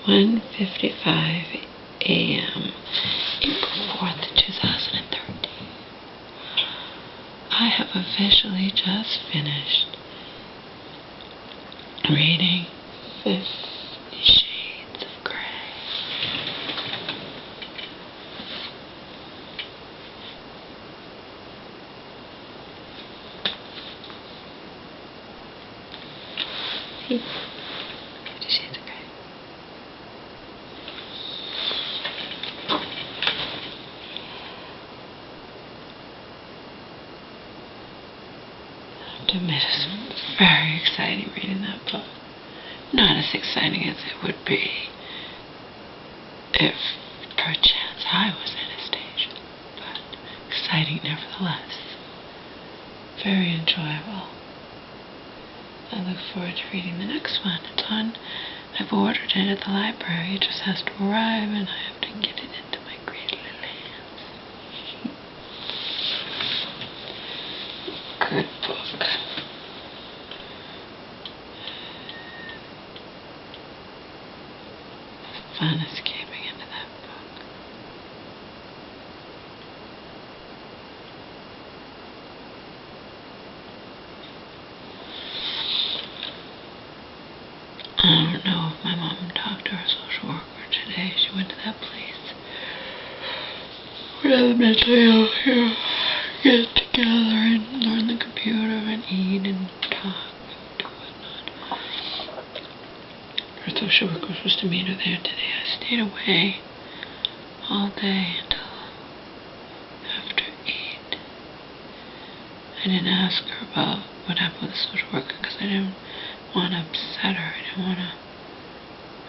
1:55 a.m. April 4th, 2013. I have officially just finished reading 50 Shades of Grey. See? 50 Shades of Grey. I have to admit, it's very exciting reading that book. Not as exciting as it would be if perchance I was Anastasia, but exciting nevertheless. Very enjoyable. I look forward to reading the next one. It's on. I've ordered it at the library. It just has to arrive, and I have to get it into my great little hands. Good book. Fun escaping into that book. I don't know if my mom talked to her social worker today. She went to that place where the mentally ill here get together and learn the computer and eat and talk and do whatnot. Her social worker was supposed to meet her there today. I stayed away all day until after 8. I didn't ask her about what happened with the social worker because I didn't want to upset her.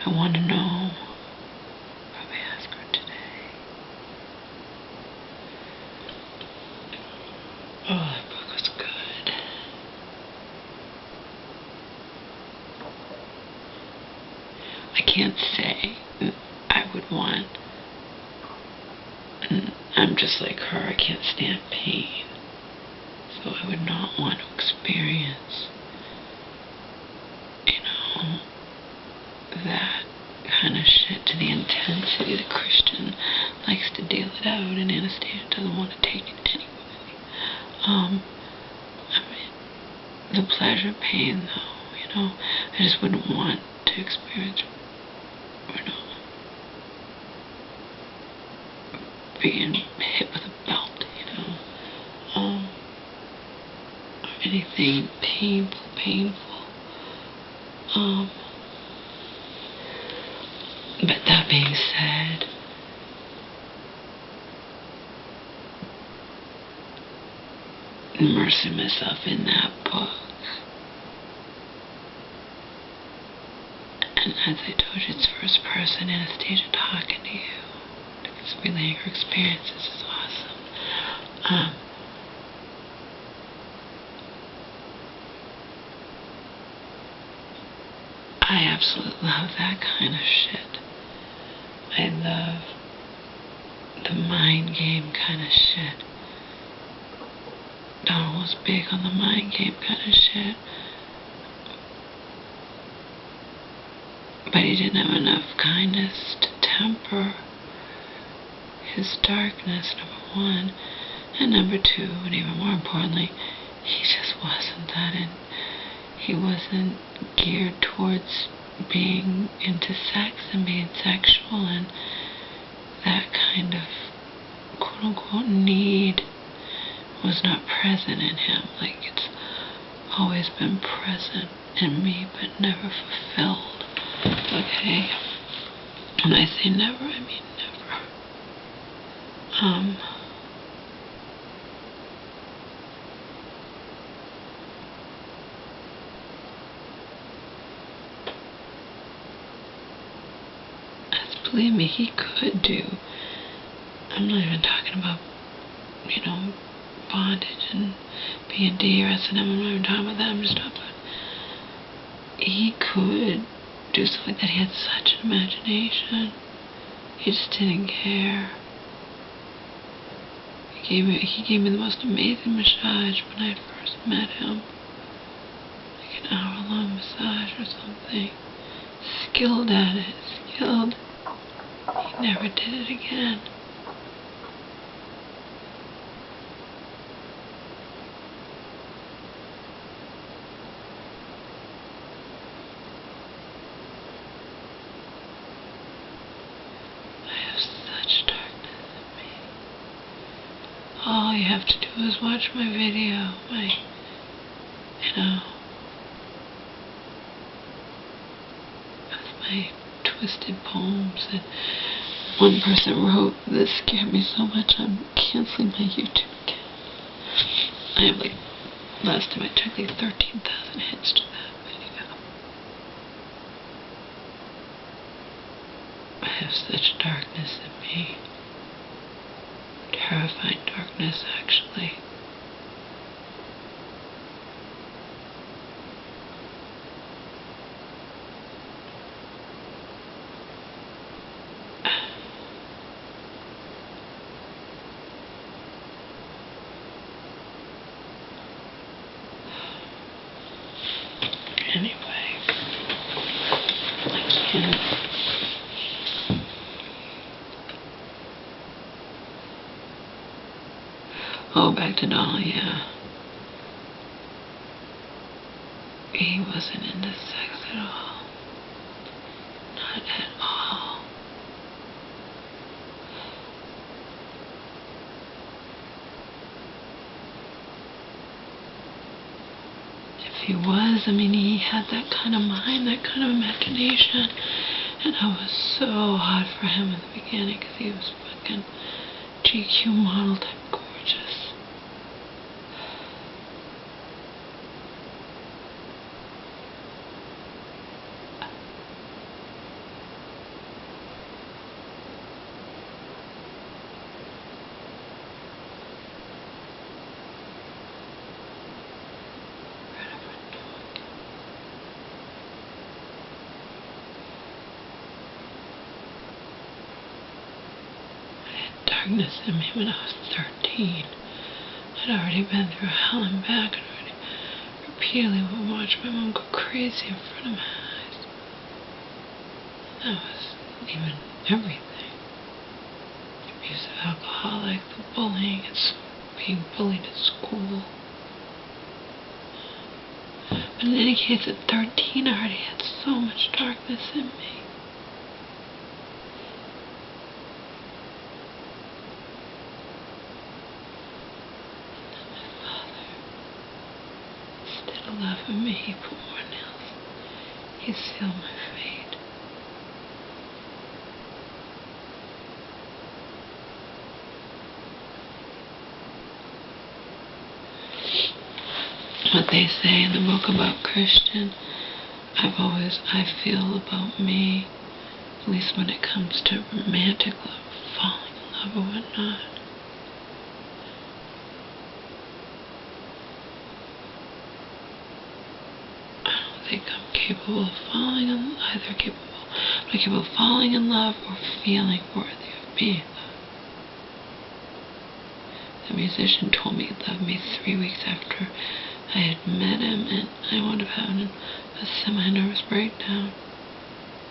I want to know. Probably ask her today. Oh, that book was good. I can't say I would want. I'm just like her. I can't stand pain. So I would not want to experience, that kind of shit to the intensity that Christian likes to deal it out, and Anastasia doesn't want to take it anyway. I mean, the pleasure, pain, though, I just wouldn't want to experience, being hit with a belt, or anything painful. But that being said, immersing myself in that book, and as I told you, it's first person Anastasia talking to you, it's relaying her experiences is awesome. I absolutely love that kind of shit. I love the mind game kind of shit. Donald was big on the mind game kind of shit. But he didn't have enough kindness to temper his darkness, number one. And number two, and even more importantly, he just wasn't that in. He wasn't geared towards being into sex and being sexual, and that kind of quote-unquote need was not present in him. Like, it's always been present in me, but never fulfilled. Okay? When I say never, I mean never. Believe me, he could do. I'm not even talking about, bondage and B&D or S&M. I'm not even talking about that. I'm just talking about he could do something like that. He had such an imagination. He just didn't care. He gave me the most amazing massage when I first met him. Like an hour-long massage or something. Skilled at it. killed. He never did it again. I have such darkness in me. All you have to do is watch my video, my twisted poems that one person wrote. This scared me so much I'm canceling my YouTube account. I have last time I took 13,000 hits to that video. I have such darkness in me. Terrifying darkness, actually. Anyway, I can't. Oh, back to Donald, yeah. He wasn't into sex at all. Not at all. If he was, he had that kind of mind, that kind of imagination. And I was so hot for him in the beginning because he was fucking GQ model type gorgeous. Darkness in me when I was 13. I'd already been through hell and back, and already repeatedly would watch my mom go crazy in front of my eyes. That was even everything. The abusive alcoholic, the bullying, and being bullied at school. But in any case, at 13, I already had so much darkness in me. Loving me, he put more nails. He sealed my fate. What they say in the book about Christian, I feel about me, at least when it comes to romantic love, falling in love or whatnot. I think I'm capable of falling in falling in love or feeling worthy of being loved. The musician told me he loved me 3 weeks after I had met him, and I wound up having a semi-nervous breakdown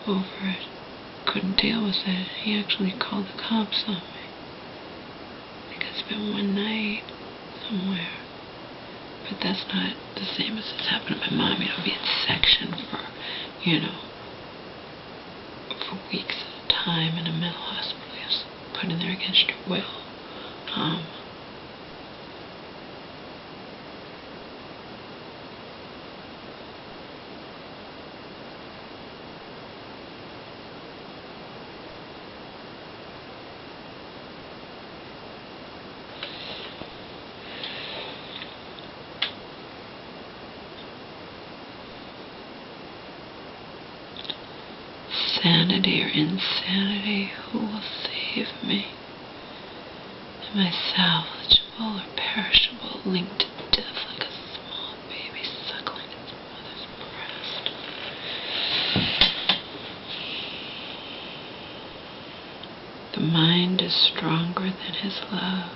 over it. Couldn't deal with it. He actually called the cops on me. I think I spent one night somewhere. But that's not the same as it's happened to my mom. Being sectioned for, for weeks at a time in a mental hospital. He was put in there against your will. Sanity or insanity, who will save me? Am I salvageable or perishable, linked to death like a small baby suckling its mother's breast? The mind is stronger than his love.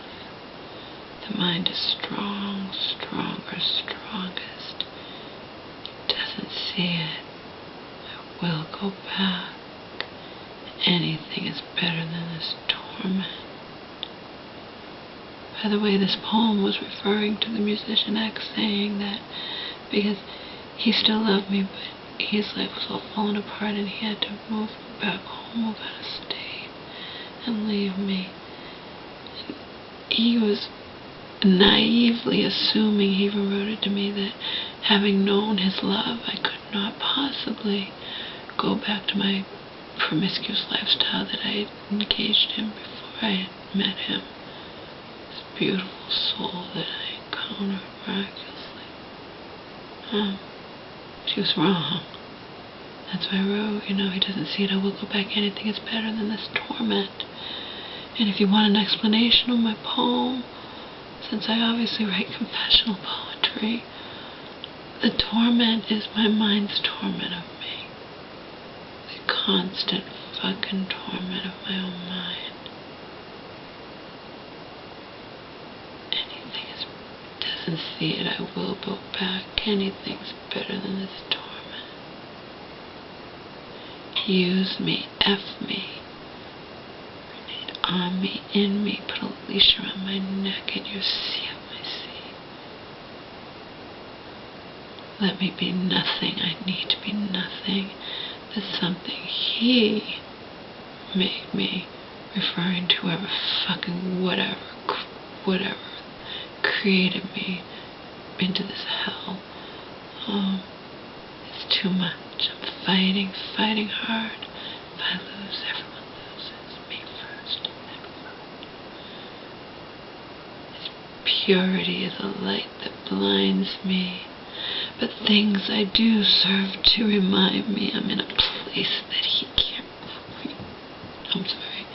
The mind is strong, stronger, strongest. It doesn't see it. Will go back. anything is better than this torment. By the way, this poem was referring to the musician X, saying that because he still loved me, but his life was all falling apart and he had to move back home, move out of state, and leave me. And he was naively assuming, he even wrote it to me, that having known his love, I could not possibly go back to my promiscuous lifestyle that I had engaged in before I had met him. This beautiful soul that I encountered miraculously. She was wrong. That's why I wrote, he doesn't see it, I will go back, anything is better than this torment. And if you want an explanation of my poem, since I obviously write confessional poetry, the torment is my mind's torment of me. The constant fucking torment of my own mind. Anything doesn't see it, I will go back. Anything's better than this torment. Use me, F me. On me, in me, put a leash around my neck and you seal my sea. Let me be nothing, I need to be nothing. There's something he made me, referring to whoever fucking whatever created me into this hell. It's too much. I'm fighting hard. If I lose, everyone loses. Me first. His purity is a light that blinds me, but things I do serve to remind me I'm in a place that he can't reach. I'm sorry.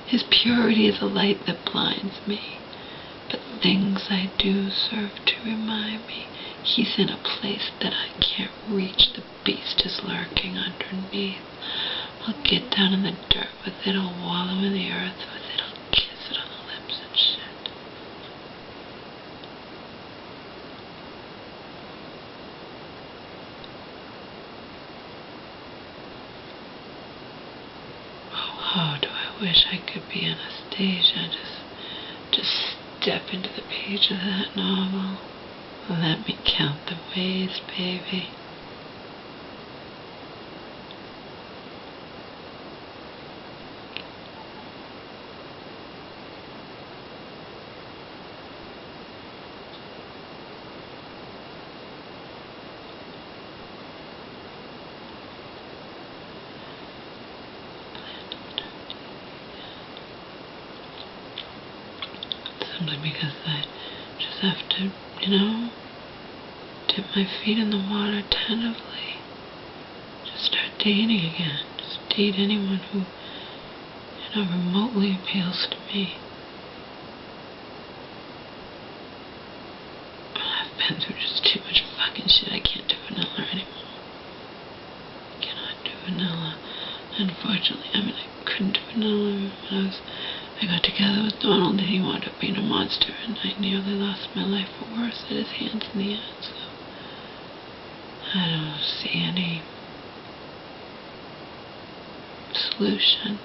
His purity is a light that blinds me, but things I do serve to remind me he's in a place that I can't reach. The beast is lurking underneath. I'll get down in the dirt with it, I'll wallow in the earth with it, I'll kiss it on the lips and shit. Oh, how do I wish I could be Anastasia, just step into the page of that novel. Let me count the ways, baby. Simply because I just have to, dip my feet in the water tentatively. Just start dating again. Just date anyone who, remotely appeals to me. I've been through just too much fucking shit. I can't do vanilla anymore. I cannot do vanilla. Unfortunately, I couldn't do vanilla when I got together with Donald, and he wound up being a monster, and I nearly lost my life for worse at his hands in the end, so I don't see any solution.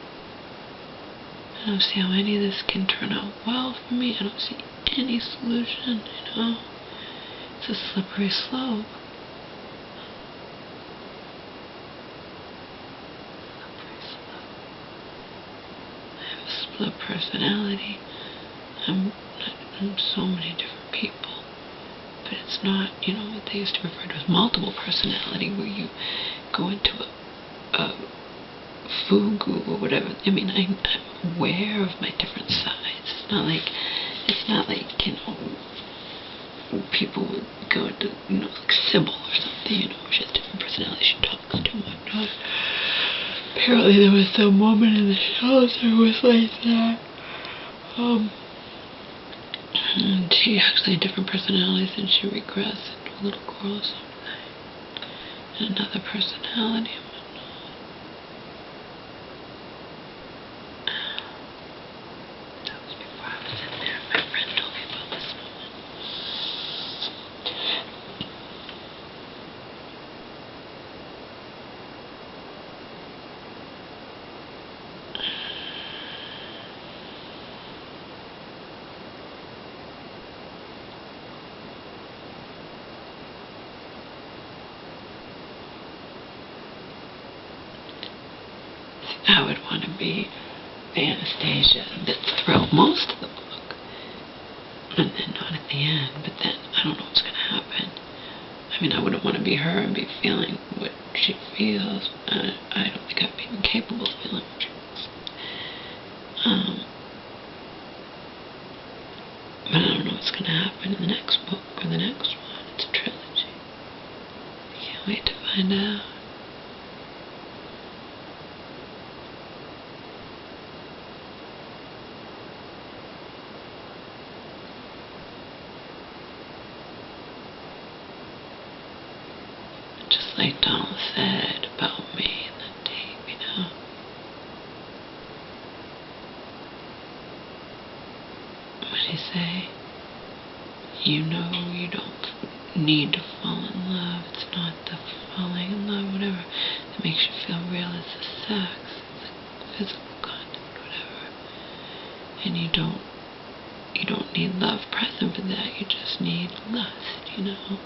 I don't see how any of this can turn out well for me. I don't see any solution, It's a slippery slope. Split personality. I'm so many different people, but it's not, what they used to refer to as multiple personality, where you go into a fugu or whatever. I'm aware of my different sides. It's not like people would go into, like Sybil or something, she has different personalities, she talks too much. Apparently there was some woman in the shows who was like that. And she actually had different personalities, and she regressed into a little girl or something. And another personality. That was before I was in there. My friend told me about this woman. I would want to be the Anastasia that's throughout most of the book, and then not at the end. But then I don't know what's going to happen. I mean, I wouldn't want to be her and be feeling what she feels. I don't think I'd be even capable of feeling what she feels. But I don't know what's going to happen in the next book or the next one. It's a trilogy. I can't wait to find out. Just like Donald said about me in the tape, you know. What did he say? You know you don't need to fall in love. It's not the falling in love, whatever, that makes you feel real. It's the sex, it's the physical contact, whatever. And you don't need love present for that. You just need lust, you know. You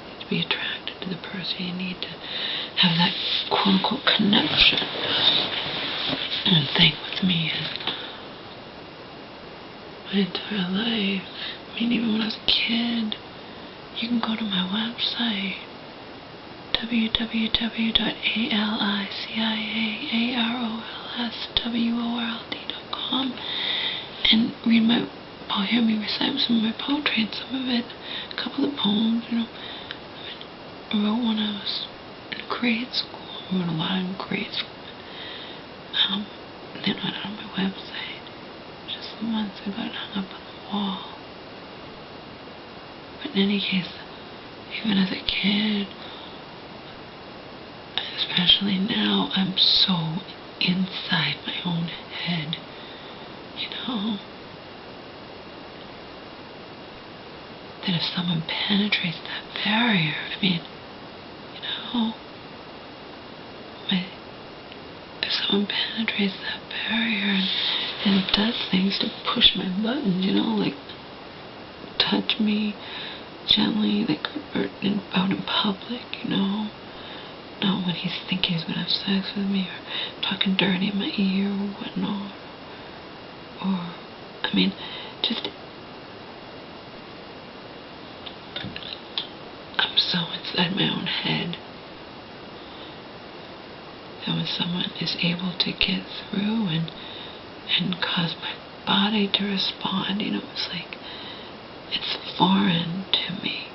need to be attracted to the person. You need to have that quote-unquote connection. And the thing with me is my entire life, I mean, even when I was a kid, you can go to my website, www.ALICIACROLSWORLD.com, and hear me recite some of my poetry, and some of it, a couple of poems, you know. I wrote when I was in grade school. I wrote a lot in grade school. They're not on my website. Just the ones that got hung up on the wall. But in any case, even as a kid, especially now, I'm so inside my own head, you know, that if someone penetrates that barrier, I mean, you know, if someone penetrates that barrier and does things to push my buttons, you know, like touch me gently, like out in public, you know, not when he's thinking he's gonna have sex with me, or talking dirty in my ear or whatnot, or, I mean, just, I'm so inside my own head. And when someone is able to get through and cause my body to respond, you know, it's like, it's foreign to me.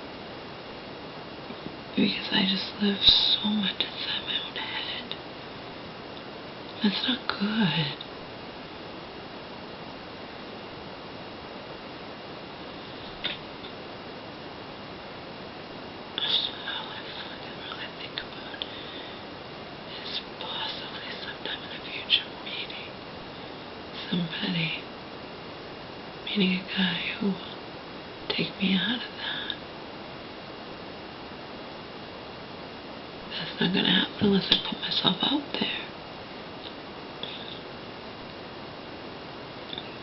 Because I just live so much inside my own head. That's not good. All I fucking really think about is possibly sometime in the future meeting a guy who will take me out of that. That's not gonna happen unless I put myself out there.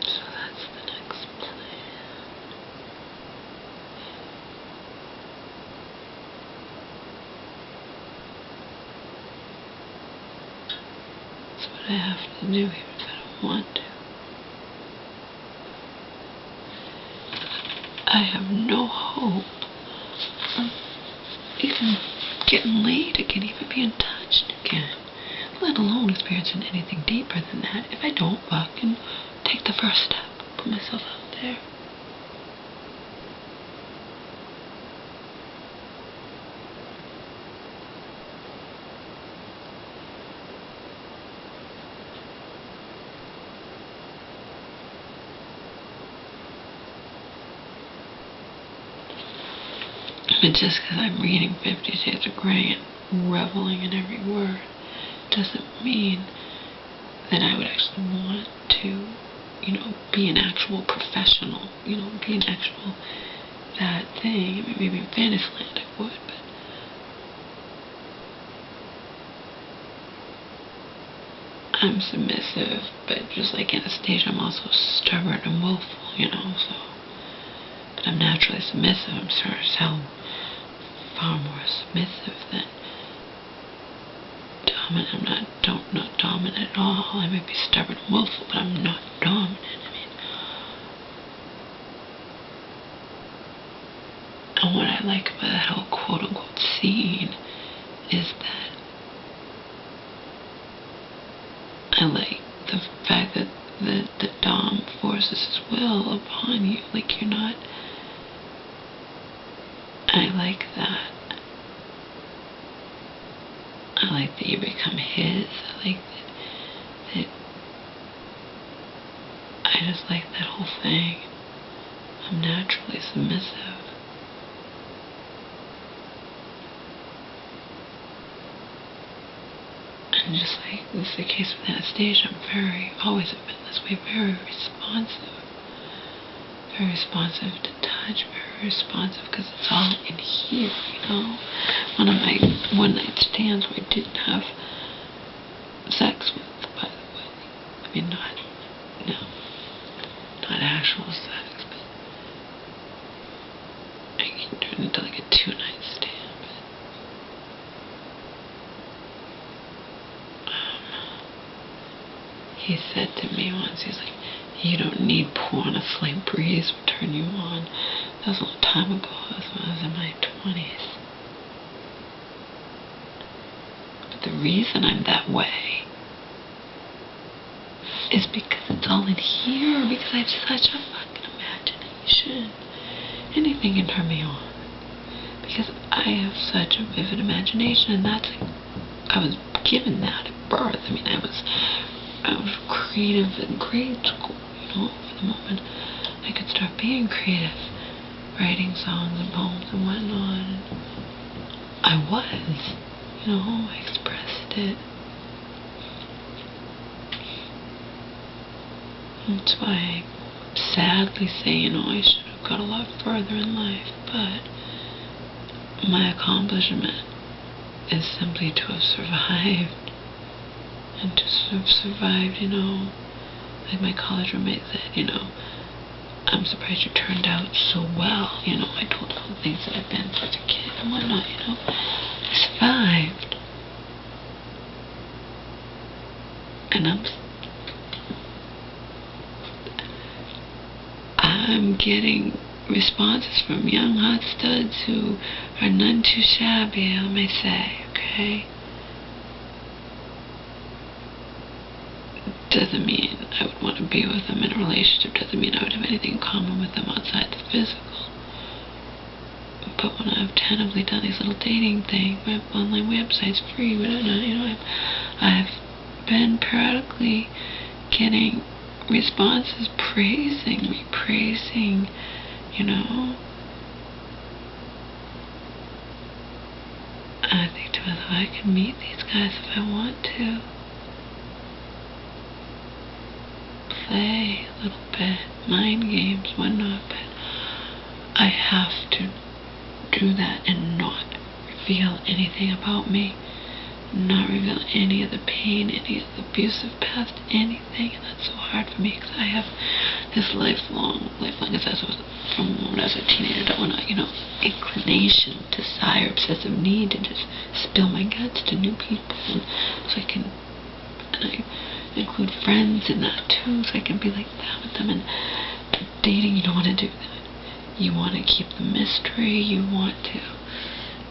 So that's the next plan. That's what I have to do, even if I don't want to. I have no hope of even getting laid again, even being touched again, let alone experiencing anything deeper than that if I don't fucking take the first step, put myself out there. But just because I'm reading 50 Shades of Grey and reveling in every word doesn't mean that I would actually want to, you know, be an actual professional, you know, be an actual that thing. I mean, maybe in Fantasyland I would, but I'm submissive, but just like Anastasia, I'm also stubborn and willful, you know, so. But I'm naturally submissive. I'm sure as hell far more submissive than dominant. I'm not dominant dominant at all. I may be stubborn and willful, but I'm not dominant. And what I like about that whole quote-unquote scene is that I like the fact that the Dom forces his will upon you. Like, you're not... I like that. I like that you become his. I like that I just like that whole thing. I'm naturally submissive. And just like this is the case with Anastasia, I'm always have been this way, very responsive. Very responsive to touch, very responsive, because it's all in here, you know. One of my one-night stands where I didn't have sex with, by the way. I mean, not actual sex, but I can turn into like a two-night stand, but he said to me once, he's like, you don't need porn, a slight breeze will turn you on. That was a long time ago. That was when I was in my 20s. But the reason I'm that way is because it's all in here, because I have such a fucking imagination. Anything can turn me on. Because I have such a vivid imagination, and that's like, I was given that at birth. I mean, I was creative in grade school. For the moment I could start being creative, writing songs and poems and whatnot. And I was, I expressed it. That's why I sadly say, I should have got a lot further in life, but my accomplishment is simply to have survived, and to have survived, like my college roommate said, I'm surprised you turned out so well. I told all the things that I've been through as a kid and whatnot, I survived. And I'm getting responses from young hot studs who are none too shabby, I may say, okay? Doesn't mean I would want to be with them in a relationship, doesn't mean I would have anything in common with them outside the physical. But when I've tentatively done these little dating things, my online websites free, whatever, I've been periodically getting responses praising me, and I think to myself, I can meet these guys if I want to. Play a little bit, mind games, whatnot, but I have to do that and not reveal anything about me, not reveal any of the pain, any of the abusive past, anything, and that's so hard for me because I have this lifelong, as from when I was a teenager to whatnot, inclination, desire, obsessive need to just spill my guts to new people, and so I can, and I include friends in that too, so I can be like that with them. And dating, you don't want to do that. You want to keep the mystery, you want to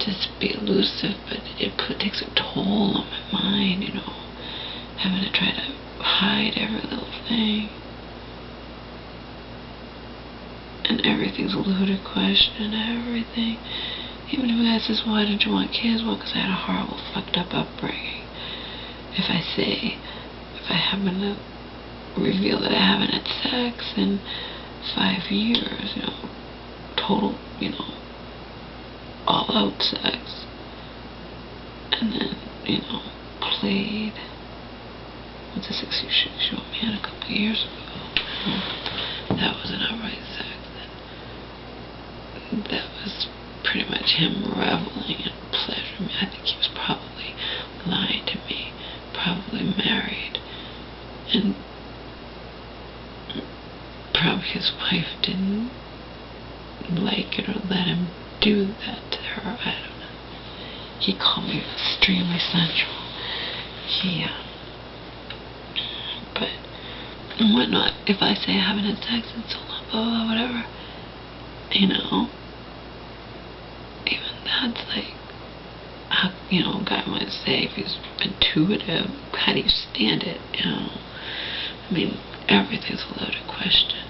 just be elusive, but it takes a toll on my mind, having to try to hide every little thing. And everything's a loaded question, everything. Even if a guy says, why didn't you want kids? Well, because I had a horrible, fucked up upbringing. If I happen to reveal that I haven't had sex in 5 years, total, all out sex, and then, played with this excuse me had a couple of years ago, that was an outright sex, that was pretty much him reveling in pleasure. I think he was probably lying to me, probably married, and probably his wife didn't like it or let him do that to her. I don't know. He called me extremely sensual. He but whatnot. If I say I haven't had sex in so long, blah, blah, whatever, you know, even that's like, how, you know, a guy might say if he's intuitive, how do you stand it, you know? I mean, everything's a loaded question.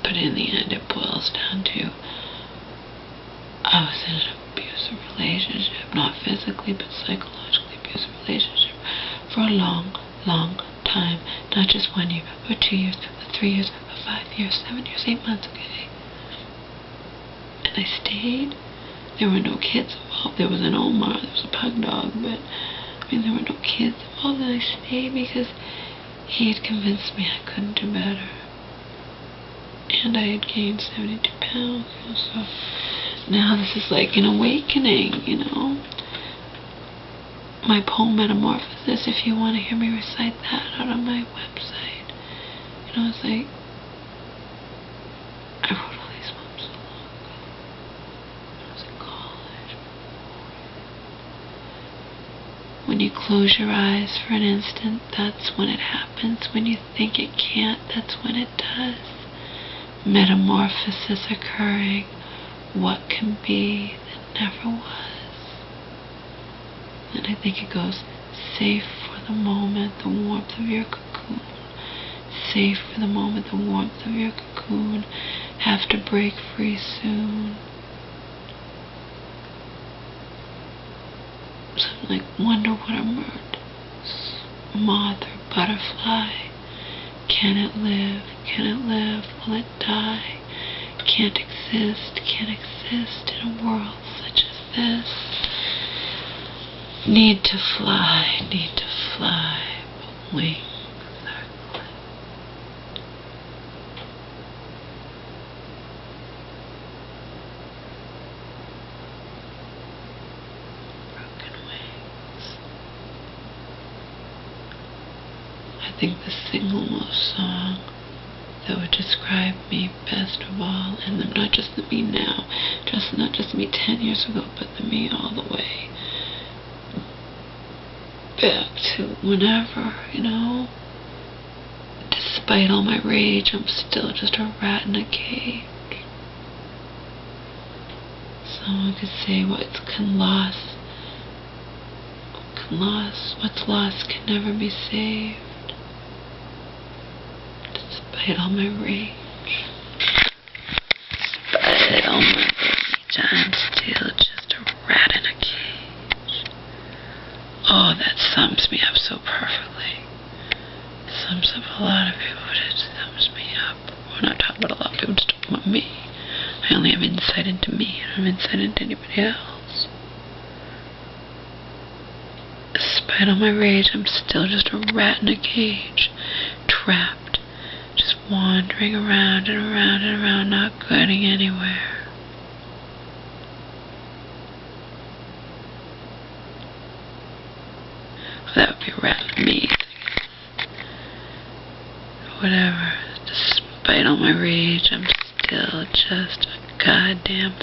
But in the end, it boils down to, I was in an abusive relationship, not physically, but psychologically abusive relationship for a long, long time. Not just 1 year, or 2 years, or 3 years, or 5 years, 7 years, 8 months, okay? And I stayed. There were no kids involved. There was an Omar, there was a pug dog, but, I mean, there were no kids involved, and I stayed because he had convinced me I couldn't do better. And I had gained 72 pounds, you know, so now this is like an awakening, you know. My poem Metamorphosis, if you want to hear me recite that out on my website, you know, it's like, I wrote all these poems so long ago, when I was in college. When you close your eyes for an instant, that's when it happens. When you think it can't, that's when it does. Metamorphosis occurring, what can be that never was. And I think it goes, safe for the moment, the warmth of your cocoon. Safe for the moment, the warmth of your cocoon. Have to break free soon. Something like, wonder what emerged. Moth or butterfly. Can it live? Can it live? Will it die? Can't exist in a world such as this. Need to fly, but wings are clipped. Broken wings. I think the single most song that would describe me best of all, and not just the me now, not just me 10 years ago, but the me all the way back to whenever, you know. Despite all my rage, I'm still just a rat in a cage. Someone could say what's lost can never be saved. Despite all my rage, I'm still just a rat in a cage. Oh, that sums me up so perfectly. Sums up a lot of people, but it sums me up. We're not talking about a lot of people, just talking about me. I only have insight into me. I don't have insight into anybody else. Despite all my rage, I'm still just a rat in a cage, trapped, just wandering around and around and around, not getting anywhere. That would be a rat in me. Whatever. Despite all my rage, I'm still just a goddamn